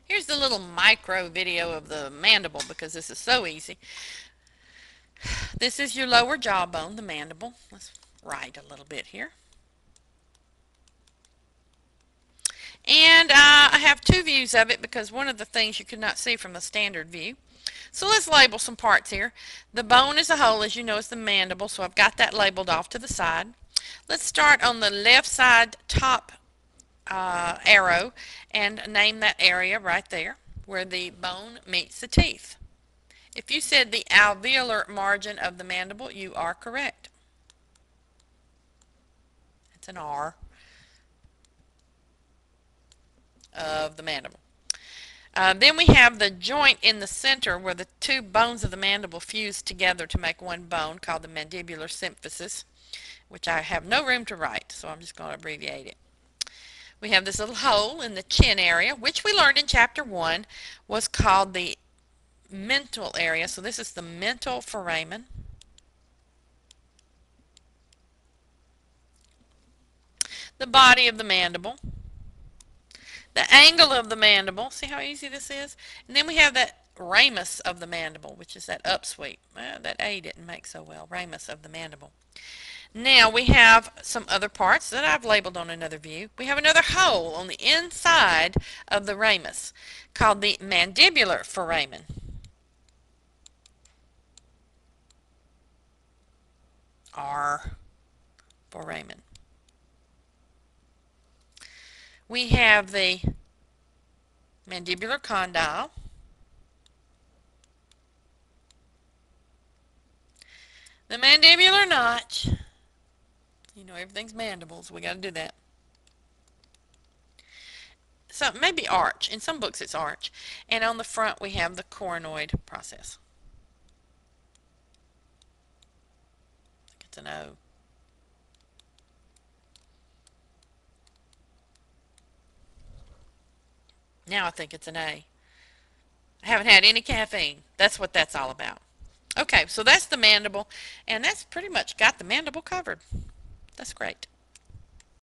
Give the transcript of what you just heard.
Here's the little micro video of the mandible because this is so easy. This is your lower jawbone, the mandible. Let's write a little bit here. And I have two views of it because one of the things you could not see from the standard view. So let's label some parts here. The bone as a whole, as you know, is the mandible, so I've got that labeled off to the side. Let's start on the left side top arrow and name that area right there where the bone meets the teeth. If you said the alveolar margin of the mandible, you are correct. It's an R of the mandible. Then we have the joint in the center where the two bones of the mandible fuse together to make one bone called the mandibular symphysis, which I have no room to write, so I'm just going to abbreviate it. We have this little hole in the chin area, which we learned in chapter 1 was called the mental area. So this is the mental foramen. The body of the mandible. The angle of the mandible. See how easy this is? And then we have that ramus of the mandible, which is that upsweep. Well, that A didn't make so well. Ramus of the mandible. Now we have some other parts that I've labeled on another view. We have another hole on the inside of the ramus called the mandibular foramen. R, foramen. We have the mandibular condyle. The mandibular notch. You know, everything's mandibles. We got to do that. So maybe arch. In some books it's arch. And on the front we have the coronoid process. I think it's an O. Now I think it's an A. I haven't had any caffeine. That's what that's all about. Okay, so that's the mandible, and that's pretty much got the mandible covered. That's great.